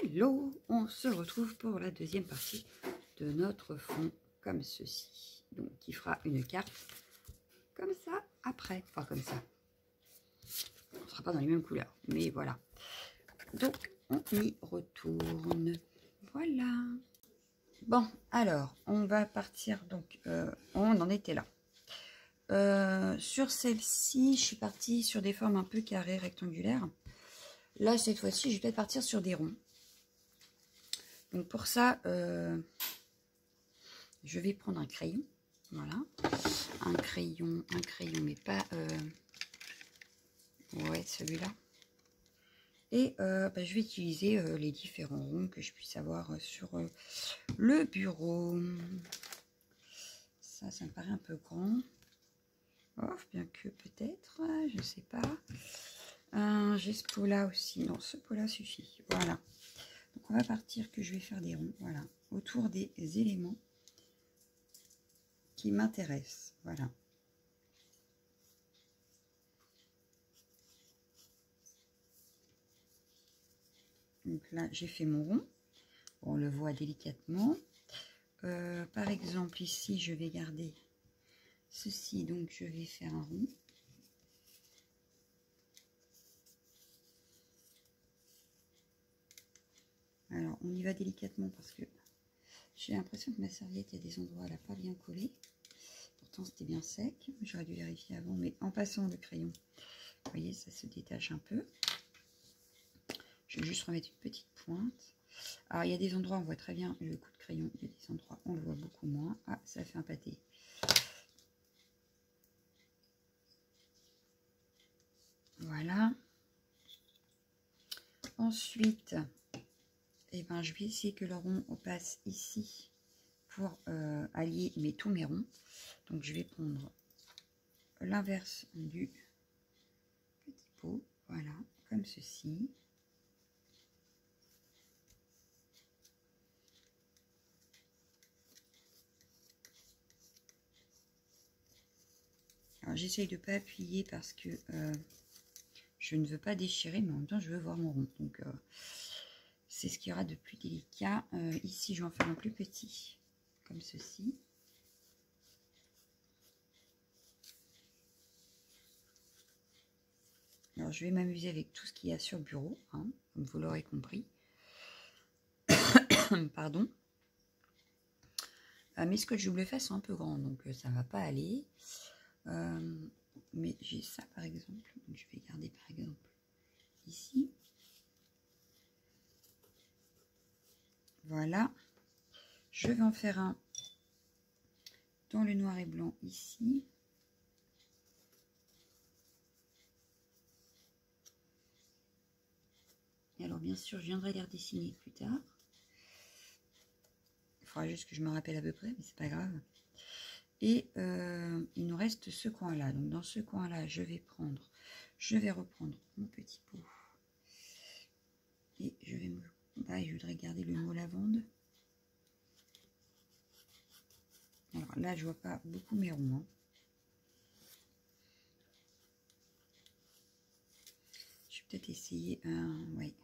Hello, on se retrouve pour la deuxième partie de notre fond comme ceci. Donc, qui fera une carte comme ça après. Enfin, comme ça. On ne sera pas dans les mêmes couleurs, mais voilà. Donc, on y retourne. Voilà. Bon, alors, on va partir. Donc, on en était là. Sur celle-ci, je suis partie sur des formes un peu carrées, rectangulaires. Là, cette fois-ci, je vais peut-être partir sur des ronds. Donc pour ça, je vais prendre un crayon. Voilà. Un crayon, mais pas... ouais, celui-là. Et je vais utiliser les différents ronds que je puisse avoir sur le bureau. Ça me paraît un peu grand. Oh, bien que peut-être, je ne sais pas. J'ai ce pot-là aussi. Non, ce pot-là suffit. Voilà. Donc on va partir que je vais faire des ronds, voilà, autour des éléments qui m'intéressent, voilà. Donc là, j'ai fait mon rond, on le voit délicatement. Par exemple, ici, je vais garder ceci, donc je vais faire un rond. Alors, on y va délicatement parce que j'ai l'impression que ma serviette, il y a des endroits, elle n'a pas bien collé. Pourtant, c'était bien sec. J'aurais dû vérifier avant, mais en passant le crayon, vous voyez, ça se détache un peu. Je vais juste remettre une petite pointe. Alors, il y a des endroits, on voit très bien le coup de crayon. Il y a des endroits, on le voit beaucoup moins. Ah, ça fait un pâté. Voilà. Ensuite, eh ben, je vais essayer que le rond passe ici pour allier tous mes ronds. Donc, je vais prendre l'inverse du petit pot. Voilà, comme ceci. Alors, j'essaye de ne pas appuyer parce que je ne veux pas déchirer, mais en même temps, je veux voir mon rond. Donc, c'est ce qu'il y aura de plus délicat. Ici, je vais en faire un plus petit, comme ceci. Alors, je vais m'amuser avec tout ce qu'il y a sur le bureau, hein, comme vous l'aurez compris. Pardon. Mes scotch double face sont un peu grands, donc ça ne va pas aller. Mais j'ai ça, par exemple. Donc, je vais garder, par exemple, ici. Voilà. Je vais en faire un dans le noir et blanc ici. Et alors, bien sûr, je viendrai les redessiner plus tard. Il faudra juste que je me rappelle à peu près, mais c'est pas grave. Et il nous reste ce coin-là. Donc, dans ce coin-là, je vais reprendre mon petit pot. Et je vais me... Là, je voudrais garder le mot lavande. Alors là, je vois pas beaucoup mes ronds. Hein. Je vais peut-être essayer un... Ouais.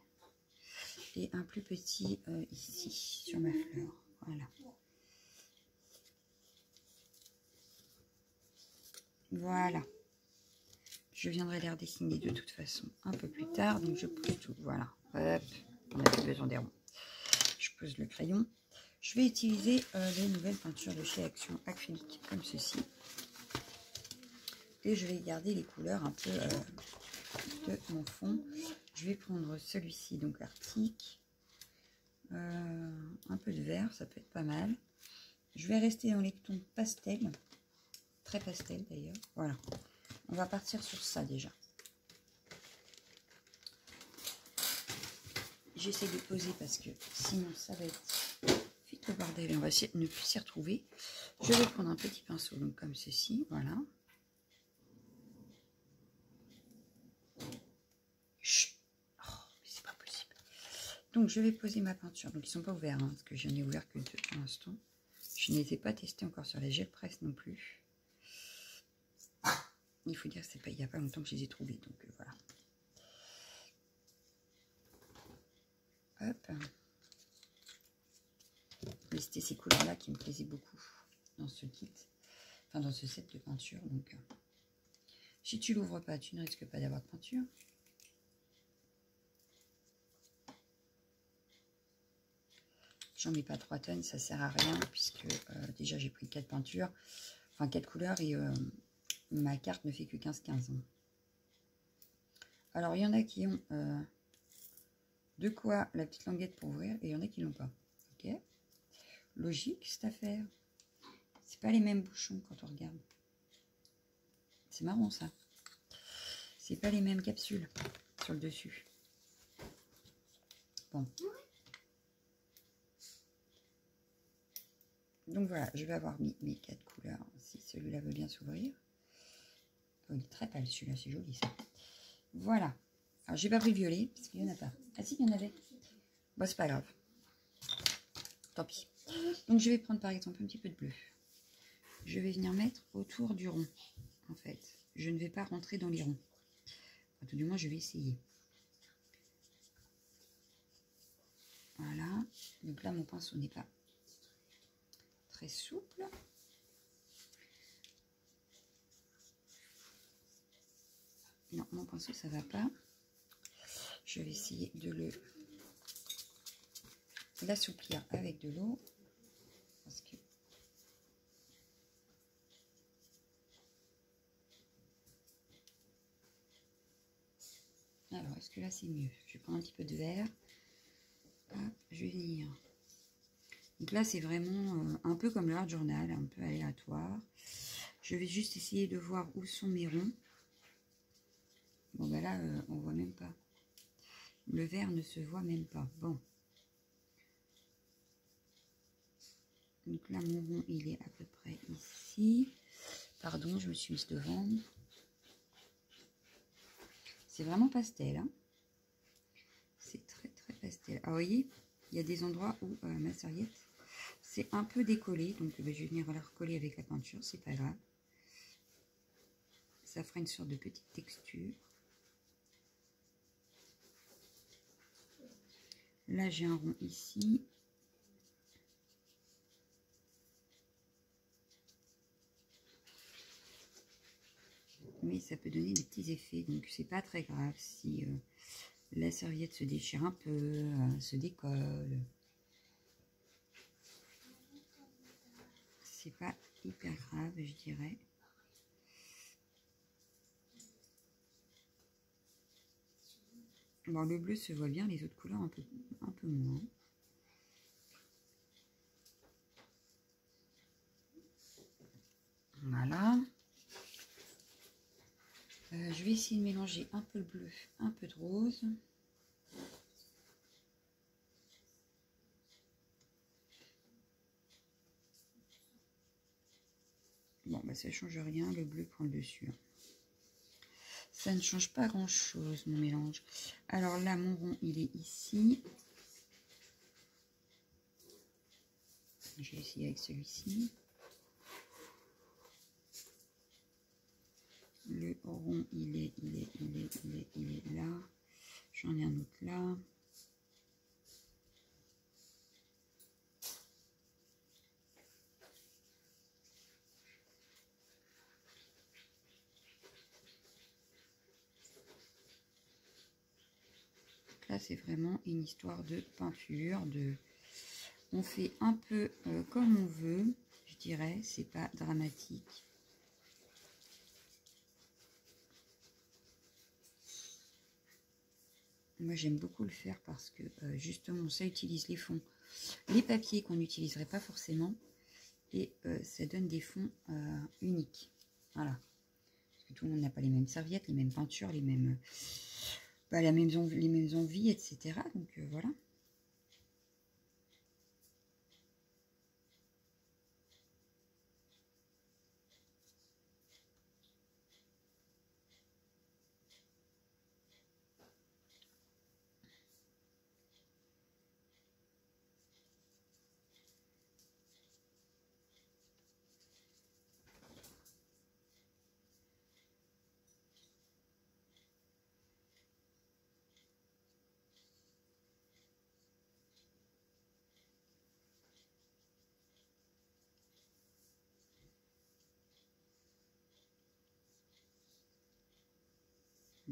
Et un plus petit ici, sur ma fleur. Voilà. Voilà. Je viendrai les redessiner de toute façon un peu plus tard. Donc, je pose tout. Voilà. Hop. On n'a plus besoin des ronds. Je pose le crayon. Je vais utiliser les nouvelles peintures de chez Action acrylique, comme ceci. Et je vais garder les couleurs un peu de mon fond. Je vais prendre celui-ci, donc Arctique. Un peu de vert, ça peut être pas mal. Je vais rester dans les tons pastel. Très pastel d'ailleurs. Voilà. On va partir sur ça déjà. J'essaie de poser parce que sinon ça va être vite le bordel et on va ne plus s'y retrouver. Je vais prendre un petit pinceau, donc comme ceci, voilà. Chut. Oh, mais c'est pas possible. Donc je vais poser ma peinture. Donc ils sont pas ouverts, hein, parce que j'en ai ouvert que 2 pour l'instant. Je ne les ai pas testés encore sur la gel presse non plus. Il faut dire que c'est pas, il n'y a pas longtemps que je les ai trouvés, donc voilà. Hop. Et c'était ces couleurs-là qui me plaisaient beaucoup dans ce kit. Enfin, dans ce set de peinture. Donc, si tu l'ouvres pas, tu ne risques pas d'avoir de peinture. J'en mets pas 3 tonnes, ça sert à rien puisque déjà j'ai pris 4 peintures, enfin 4 couleurs et ma carte ne fait que 15-15. Alors il y en a qui ont de quoi la petite languette pour ouvrir et il y en a qui l'ont pas. Ok, logique cette affaire. C'est pas les mêmes bouchons quand on regarde. C'est marrant ça. C'est pas les mêmes capsules sur le dessus. Bon. Donc voilà, je vais avoir mis mes 4 couleurs. Si celui-là veut bien s'ouvrir. Oh, il est très pâle celui-là, c'est joli ça. Voilà. Alors j'ai pas pris le violet, parce qu'il n'y en a pas. Ah si, il y en avait. Bon, c'est pas grave. Tant pis. Donc je vais prendre par exemple un petit peu de bleu. Je vais venir mettre autour du rond, en fait. Je ne vais pas rentrer dans les ronds. Enfin, tout du moins, je vais essayer. Voilà. Donc là, mon pinceau n'est pas très souple. Non, mon pinceau, ça va pas. Je vais essayer de l'assouplir avec de l'eau. Parce que... Alors, est-ce que là, c'est mieux? Je vais prendre un petit peu de verre. Hop, je vais venir. Donc là, c'est vraiment un peu comme l'art journal, un peu aléatoire. Je vais juste essayer de voir où sont mes ronds. Bon, ben là, on voit même pas. Le vert ne se voit même pas. Bon. Donc là, mon rond, il est à peu près ici. Pardon, je me suis mise devant. C'est vraiment pastel. Hein, c'est très, très pastel. Alors, vous voyez, il y a des endroits où ma serviette, c'est un peu décollé. Donc, je vais venir la recoller avec la peinture. C'est pas grave. Ça fera une sorte de petite texture. Là, j'ai un rond ici. Mais ça peut donner des petits effets. Donc, c'est pas très grave si la serviette se déchire un peu, se décolle. C'est pas hyper grave, je dirais. Bon, le bleu se voit bien, les autres couleurs un peu moins. Voilà. Je vais essayer de mélanger un peu le bleu, un peu de rose. Bon, bah ça ne change rien, le bleu prend le dessus. Ça ne change pas grand-chose, mon mélange. Alors là, mon rond, il est ici. Je vais essayer avec celui-ci. Le rond, il est là. J'en ai un autre là. Là, c'est vraiment une histoire de peinture. On fait un peu comme on veut, je dirais. C'est pas dramatique. Moi, j'aime beaucoup le faire parce que, justement, ça utilise les fonds, les papiers qu'on n'utiliserait pas forcément. Et ça donne des fonds uniques. Voilà. Parce que tout le monde n'a pas les mêmes serviettes, les mêmes peintures, les mêmes, les mêmes envies, etc. Donc, voilà.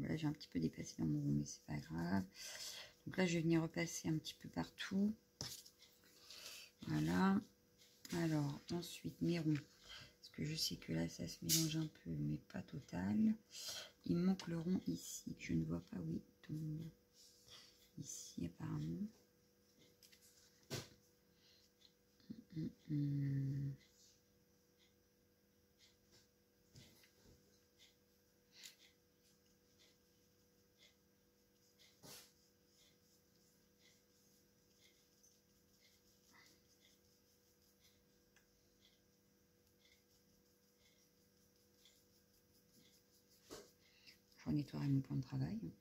Là, j'ai un petit peu dépassé dans mon rond, mais c'est pas grave. Donc là, je vais venir repasser un petit peu partout. Voilà. Alors, ensuite, mes ronds. Parce que je sais que là, ça se mélange un peu, mais pas total. Il me manque le rond ici. Je ne vois pas où il tombe. Ici, apparemment. Je nettoierai mon plan de travail.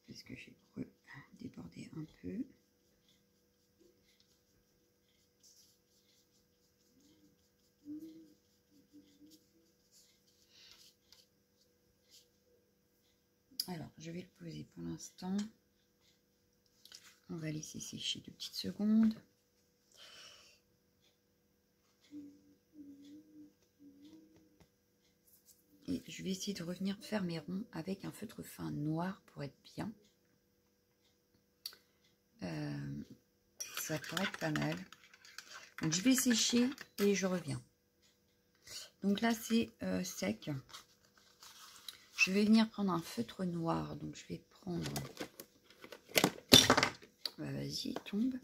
Parce que j'ai débordé un peu. Alors, je vais le poser pour l'instant. On va laisser sécher 2 petites secondes. Et je vais essayer de revenir faire mes ronds avec un feutre fin noir pour être bien. Ça pourrait être pas mal. Donc, je vais sécher et je reviens. Donc là, c'est sec. Je vais venir prendre un feutre noir. Donc, je vais prendre... Bah, vas-y, tombe.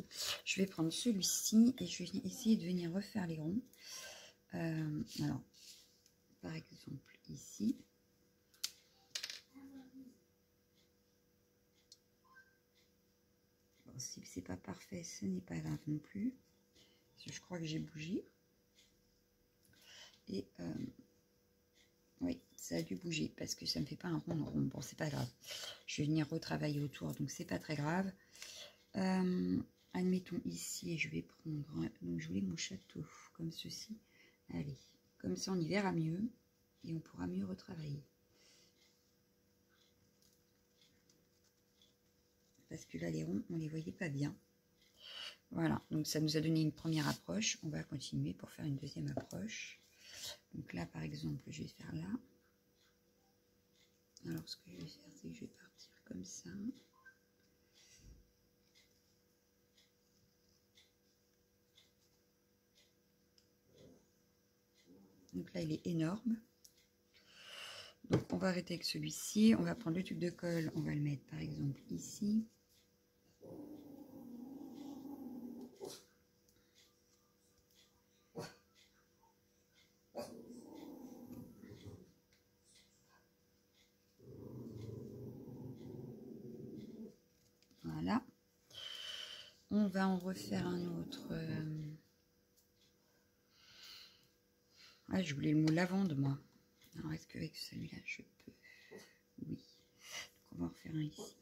Je vais prendre celui-ci et je vais essayer de venir refaire les ronds. Alors, par exemple, ici. Bon, si c'est pas parfait, ce n'est pas grave non plus. Parce que je crois que j'ai bougé. Et oui, ça a dû bouger parce que ça me fait pas un rond. Bon, c'est pas grave. Je vais venir retravailler autour, donc c'est pas très grave. Admettons ici, je vais prendre, donc je voulais mon château comme ceci. Allez, comme ça on y verra mieux et on pourra mieux retravailler. Parce que là les ronds, on les voyait pas bien. Voilà, donc ça nous a donné une première approche. On va continuer pour faire une deuxième approche. Donc là par exemple, je vais faire là. Alors ce que je vais faire, c'est que je vais partir comme ça. Donc là, il est énorme. Donc on va arrêter avec celui-ci. On va prendre le tube de colle. On va le mettre par exemple ici. Voilà. On va en refaire un autre. Ah, je voulais le mot lavande, moi. Alors, est-ce qu'avec celui-là, je peux? Oui. Donc, on va en refaire un ici.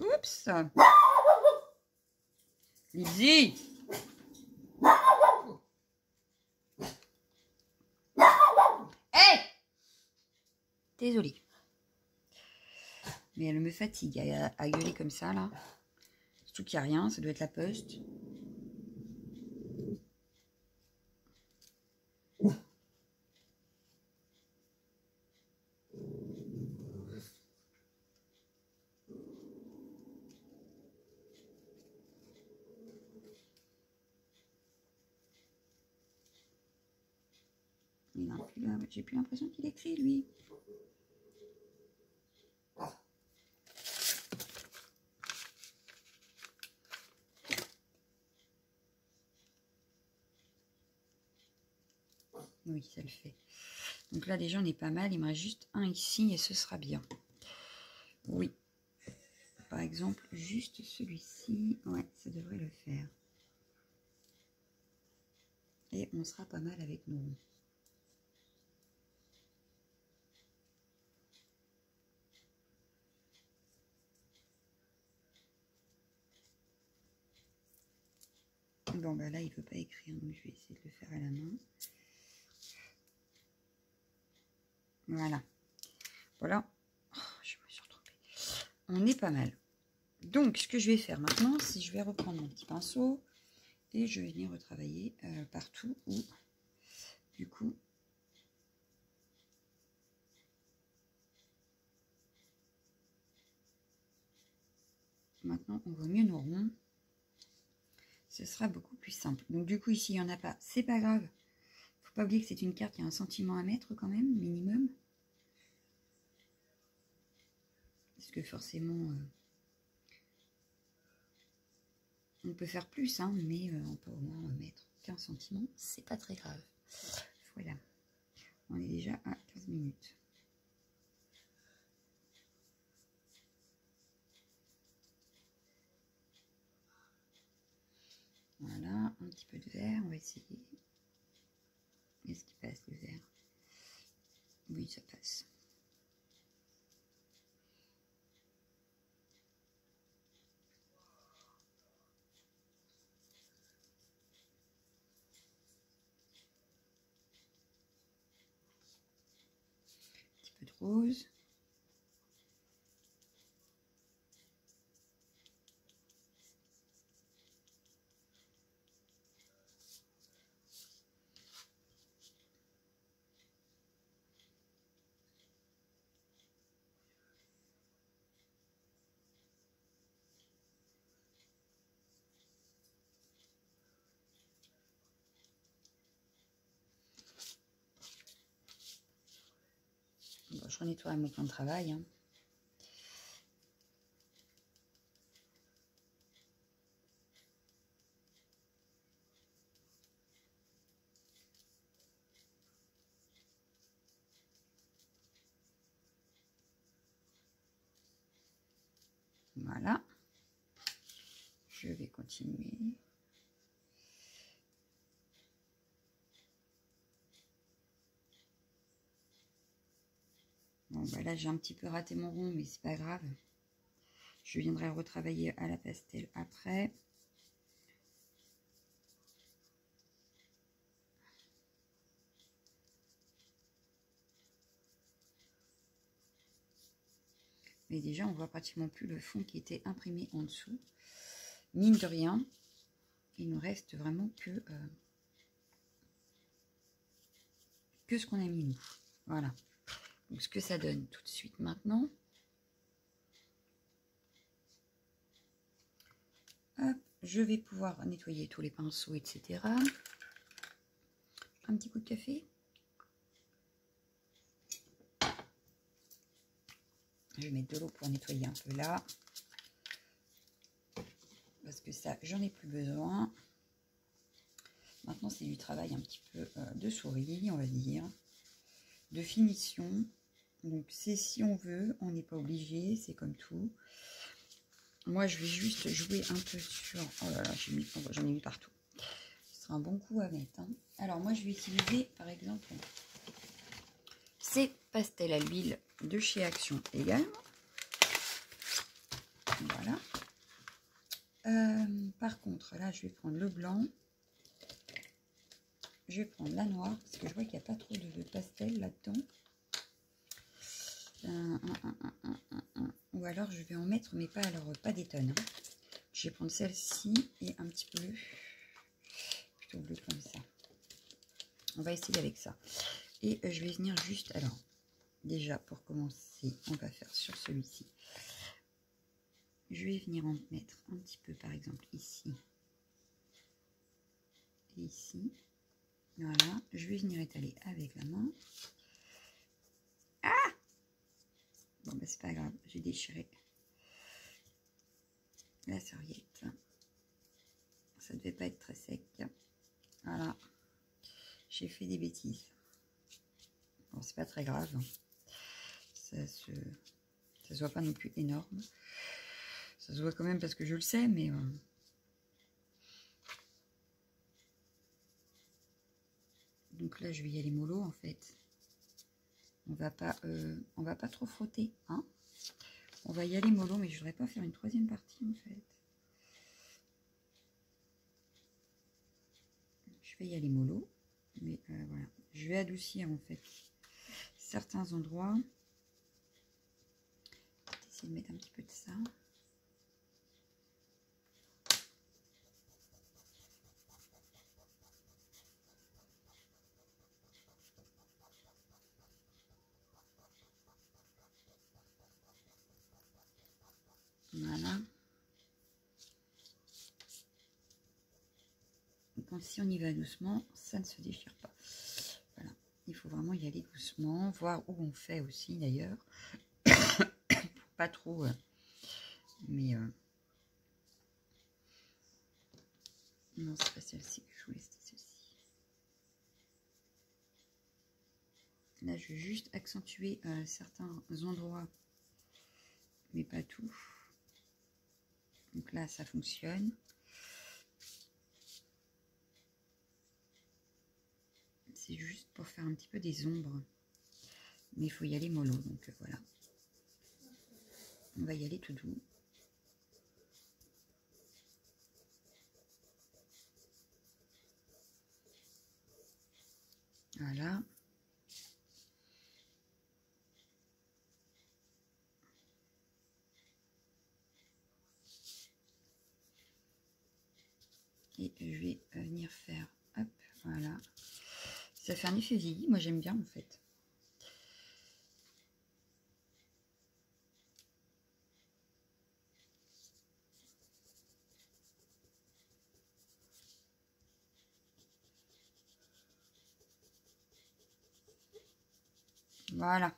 Oups! Lizzie! Hey! Désolée. Mais elle me fatigue à gueuler comme ça, là. Surtout qu'il n'y a rien, ça doit être la poste. J'ai plus l'impression qu'il écrit, lui. Oui, ça le fait. Donc là, déjà, on est pas mal. Il me reste juste un ici et ce sera bien. Oui. Par exemple, juste celui-ci. Ouais, ça devrait le faire. Et on sera pas mal avec nos ronds. Bon, bah là, il ne veut pas écrire, donc je vais essayer de le faire à la main. Voilà. Voilà. Oh, je me suis retrompée. On est pas mal. Donc, ce que je vais faire maintenant, c'est je vais reprendre mon petit pinceau et je vais venir retravailler partout où, du coup, maintenant on voit mieux nos ronds. Ce sera beaucoup plus simple. Donc du coup ici il n'y en a pas, c'est pas grave. Faut pas oublier que c'est une carte qui a un sentiment à mettre quand même, minimum. Parce que forcément on peut faire plus, hein, mais on peut au moins mettre qu'un sentiment, c'est pas très grave. Voilà, on est déjà à 15 minutes. Voilà, un petit peu de vert, on va essayer. Est-ce qu'il passe le vert? Oui, ça passe. Un petit peu de rose. Bon, je nettoie mon plan de travail. Hein. Voilà. Je vais continuer. Bon, bah là, j'ai un petit peu raté mon rond, mais c'est pas grave. Je viendrai retravailler à la pastel après. Mais déjà, on voit pratiquement plus le fond qui était imprimé en dessous. Mine de rien, il nous reste vraiment que ce qu'on a mis nous. Voilà. Donc, ce que ça donne tout de suite maintenant. Hop, je vais pouvoir nettoyer tous les pinceaux, etc. Un petit coup de café. Je vais mettre de l'eau pour nettoyer un peu là. Parce que ça, j'en ai plus besoin. Maintenant, c'est du travail un petit peu de souris, on va dire. De finition. Donc, c'est si on veut, on n'est pas obligé, c'est comme tout. Moi, je vais juste jouer un peu sur... Oh là là, j'en ai mis partout. Ce sera un bon coup à mettre. Hein. Alors, moi, je vais utiliser, par exemple, ces pastels à l'huile de chez Action également. Voilà. Par contre, là, je vais prendre le blanc. Je vais prendre la noire, parce que je vois qu'il n'y a pas trop de pastel là-dedans. Ou alors, je vais en mettre, mais pas, alors, pas des tonnes. Hein. Je vais prendre celle-ci et un petit bleu. Plutôt bleu comme ça. On va essayer avec ça. Et je vais venir juste... Alors, déjà, pour commencer, on va faire sur celui-ci. Je vais venir en mettre un petit peu, par exemple, ici. Et ici. Voilà. Je vais venir étaler avec la main. Ah! Bon, bah, c'est pas grave. J'ai déchiré la serviette. Ça devait pas être très sec. Voilà. J'ai fait des bêtises. Bon, c'est pas très grave. Ça se voit pas non plus énorme. Ça se voit quand même parce que je le sais, mais... Donc là, je vais y aller mollo, en fait. On va pas trop frotter, hein. On va y aller mollo, mais je voudrais pas faire une troisième partie, en fait. Je vais y aller mollo, mais voilà. Je vais adoucir, en fait, certains endroits. Je vais essayer de mettre un petit peu de ça. Voilà. contre, si on y va doucement, ça ne se déchire pas. Voilà, il faut vraiment y aller doucement, voir où on fait aussi d'ailleurs. Pas trop, mais non, c'est pas celle-ci que je voulais, c'était celle-ci. Là, je vais juste accentuer certains endroits, mais pas tout. Donc là, ça fonctionne. C'est juste pour faire un petit peu des ombres. Mais il faut y aller mollo, donc voilà. On va y aller tout doux. Voilà. Et je vais venir faire, hop, voilà. Ça fait un effet vieilli, moi j'aime bien en fait. Voilà,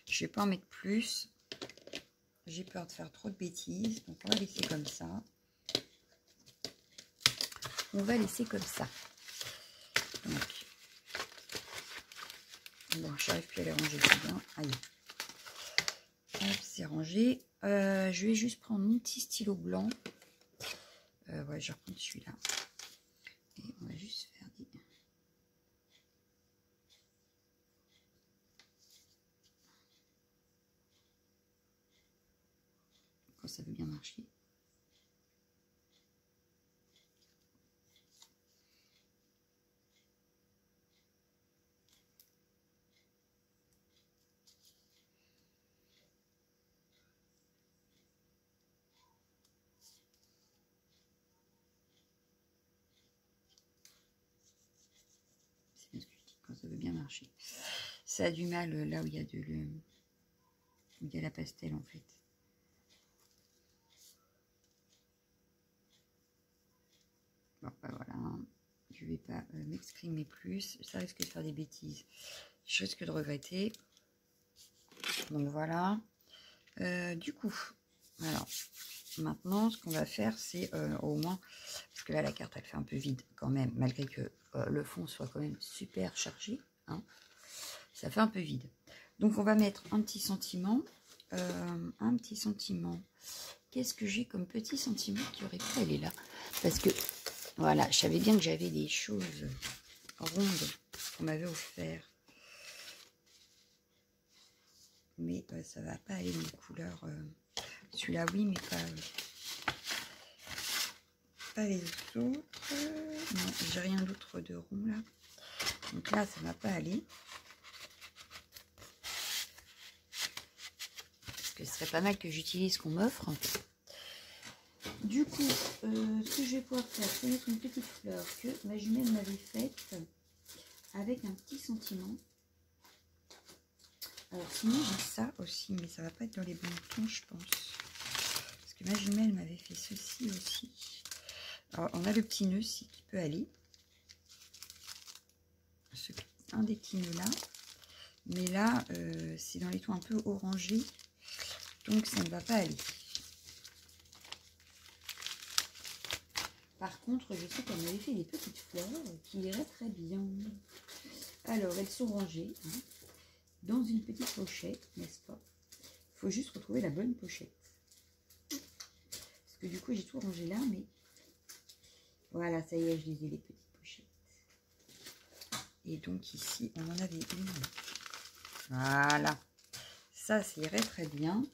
je vais pas en mettre plus. J'ai peur de faire trop de bêtises, donc on va laisser comme ça. On va laisser comme ça. Donc, bon, j'arrive plus à les ranger, c'est bien. Allez, hop, c'est rangé. Je vais juste prendre mon petit stylo blanc. Ouais, je vais reprendre celui-là. Et on va juste faire des... Quand ça veut bien marcher. C'est bien ce que je dis, quand ça veut bien marcher. Ça a du mal là où il y a où il y a la pastel en fait. Bon, bah voilà, je vais pas m'exprimer plus, ça risque de faire des bêtises, je risque de regretter. Donc voilà, du coup, alors maintenant ce qu'on va faire c'est au moins, parce que là la carte elle fait un peu vide quand même, malgré que le fond soit quand même super chargé, hein, ça fait un peu vide. Donc on va mettre un petit sentiment, Qu'est-ce que j'ai comme petit sentiment qui aurait pu aller là? Parce que voilà, je savais bien que j'avais des choses rondes qu'on m'avait offert. Mais ça va pas aller dans les couleurs. Celui-là, oui, mais pas les autres. Non, j'ai rien d'autre de rond là. Donc là, ça va pas aller. Parce que ce serait pas mal que j'utilise ce qu'on m'offre. Du coup, ce que je vais pouvoir faire, c'est mettre une petite fleur que ma jumelle m'avait faite avec un petit sentiment. Alors sinon j'ai ça aussi, mais ça va pas être dans les bons tons, je pense. Parce que ma jumelle m'avait fait ceci aussi. Alors on a le petit nœud ci qui peut aller. Un des petits nœuds là. Mais là, c'est dans les tons un peu orangés. Donc ça ne va pas aller. Par contre, je sais qu'elle m'avait fait des petites fleurs qui iraient très bien. Alors, elles sont rangées hein, dans une petite pochette, n'est-ce pas? Il faut juste retrouver la bonne pochette. Parce que du coup, j'ai tout rangé là, mais voilà, ça y est, je les ai, les petites pochettes. Et donc ici, on en avait une. Voilà. Ça irait très bien.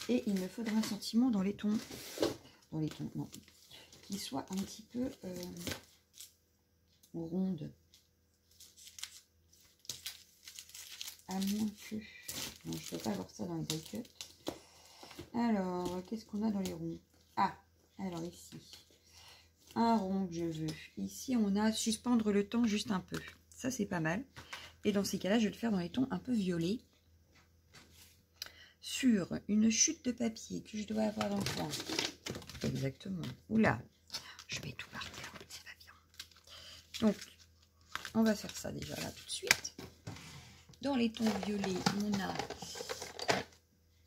Et il me faudra un sentiment dans les tons. Non. Qui soit un petit peu ronde. À moins que... Non, je ne peux pas avoir ça dans les die cut. Alors, qu'est-ce qu'on a dans les ronds? Ah, alors ici. Un rond que je veux. Ici, on a suspendre le temps juste un peu. Ça, c'est pas mal. Et dans ces cas-là, je vais le faire dans les tons un peu violets. Sur une chute de papier que je dois avoir dans le coin. Exactement. Oula, je mets tout par terre, c'est pas bien. Donc, on va faire ça déjà là tout de suite. Dans les tons violets, on a...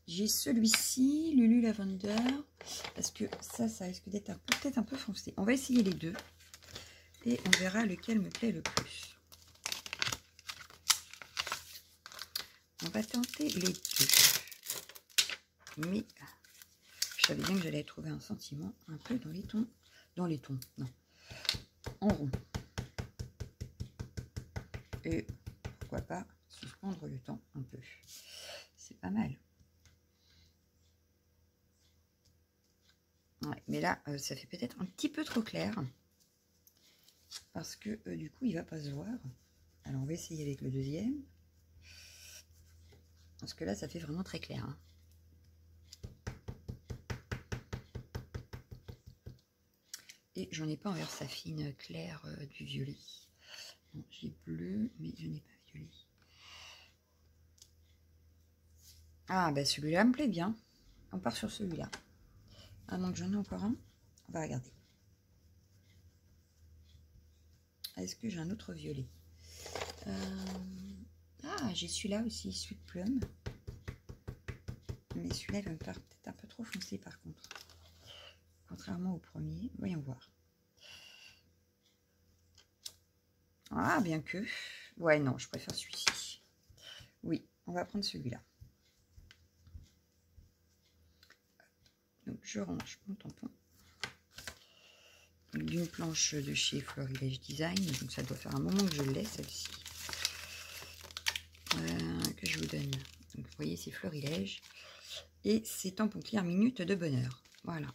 J'ai celui-ci, Lulu Lavender, parce que ça risque d'être peut-être un peu foncé. On va essayer les deux et on verra lequel me plaît le plus. On va tenter les deux. Mais je savais bien que j'allais trouver un sentiment un peu dans les tons. Non. En rond. Et pourquoi pas suspendre le temps un peu. C'est pas mal. Ouais, mais là, ça fait peut-être un petit peu trop clair. Parce que du coup, il va pas se voir. Alors, on va essayer avec le deuxième. Parce que là, ça fait vraiment très clair. Hein. Et j'en ai pas en vert saphine clair du violet. J'ai bleu, mais je n'ai pas violet. Ah, bah celui-là me plaît bien. On part sur celui-là. Ah non, j'en ai encore un. On va regarder. Est-ce que j'ai un autre violet? Ah, j'ai celui-là aussi, Sweet Plum. Mais celui-là, il va me faire peut-être un peu trop foncé par contre. Contrairement au premier. Voyons voir. Ah, bien que... Ouais, non, je préfère celui-ci. Oui, on va prendre celui-là. Donc, je range mon tampon. D'une planche de chez Florilège Design. Donc, ça doit faire un moment que je l'ai, celle-ci. Que je vous donne. Donc, vous voyez, c'est Florilège. Et c'est tampon clair minute de bonheur. Voilà.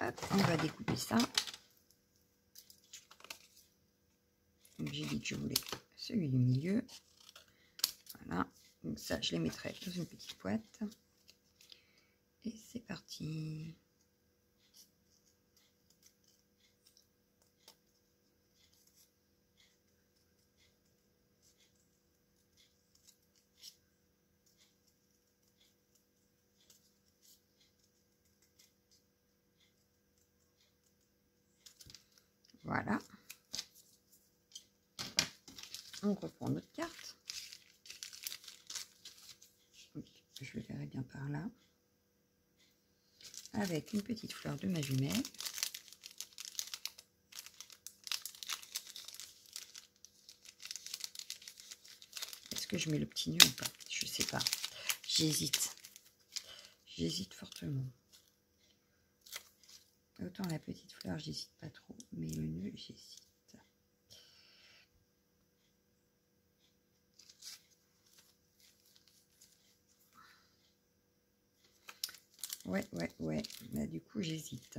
Hop, on va découper ça. Donc, j'ai dit que je voulais celui du milieu. Voilà. Donc, ça, je les mettrai dans une petite boîte. Et c'est parti. Voilà. On reprend notre carte. Donc, je le verrai bien par là. Avec une petite fleur de ma jumelle. Est-ce que je mets le petit nœud ou pas? Je sais pas. J'hésite. J'hésite fortement. Autant la petite fleur, j'hésite pas trop. Mais le nœud, j'hésite. Ouais. Là, du coup, j'hésite.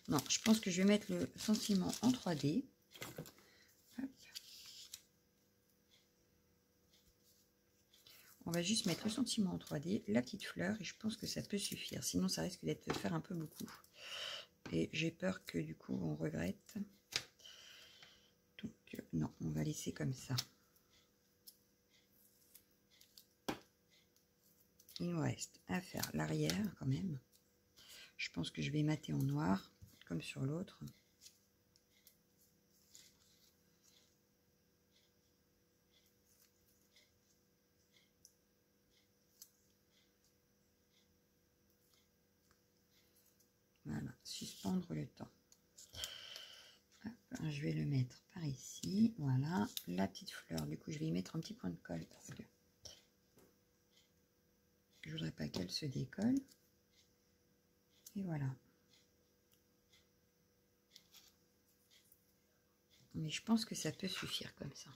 Non, je pense que je vais mettre le sentiment en 3D. Hop. On va juste mettre le sentiment en 3D, la petite fleur, et je pense que ça peut suffire. Sinon, ça risque d'être de faire un peu beaucoup. Et j'ai peur que du coup, on regrette. Donc, non, on va laisser comme ça. Il nous reste à faire l'arrière quand même. Je pense que je vais mater en noir, comme sur l'autre. Voilà, suspendre le temps. Hop, je vais le mettre par ici. Voilà, la petite fleur. Du coup, je vais y mettre un petit point de colle parce que je voudrais pas qu'elle se décolle. Et voilà. Mais je pense que ça peut suffire comme ça.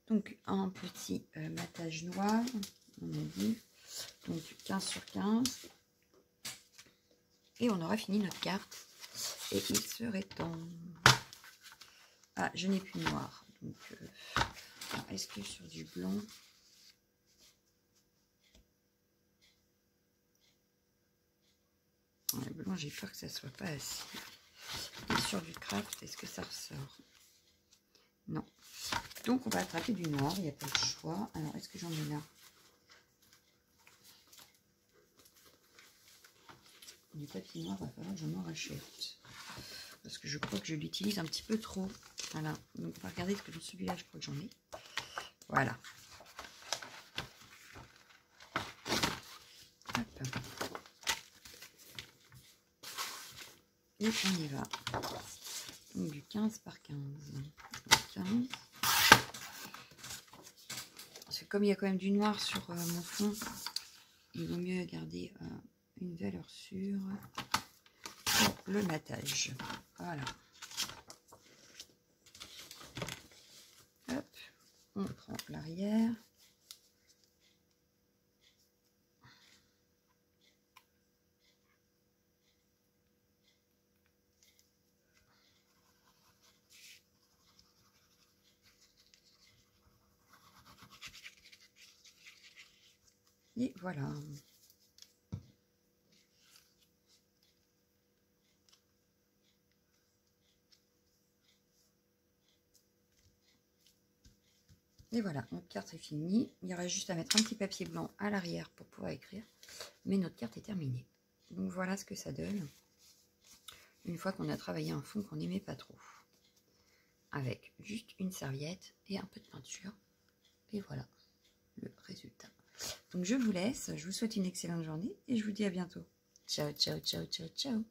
Donc, un petit matage noir, on a dit. Donc, 15 sur 15. Et on aura fini notre carte. Et il serait temps. Ah, je n'ai plus de noir. Donc, est-ce que sur du blanc... Le blanc, j'ai peur que ça soit pas assez. Et sur du craft, est-ce que ça ressort? Non. Donc, on va attraper du noir. Il n'y a pas de choix. Alors, est-ce que j'en ai là? Du papier noir, il va falloir que je m'en rachète. Parce que je crois que je l'utilise un petit peu trop. Voilà. Donc, on va regarder ce que dans celui-là, je crois que j'en ai. Voilà. Hop. Et on y va. Donc, du 15 par 15. Donc, 15. Parce que comme il y a quand même du noir sur mon fond, il vaut mieux garder une valeur sûre pour le matage. Voilà. Hop, on prend l'arrière. Et voilà. Et voilà, notre carte est finie. Il y aura juste à mettre un petit papier blanc à l'arrière pour pouvoir écrire. Mais notre carte est terminée. Donc voilà ce que ça donne. Une fois qu'on a travaillé un fond qu'on n'aimait pas trop. Avec juste une serviette et un peu de peinture. Et voilà le résultat. Donc je vous laisse. Je vous souhaite une excellente journée et je vous dis à bientôt. Ciao, ciao, ciao, ciao, ciao.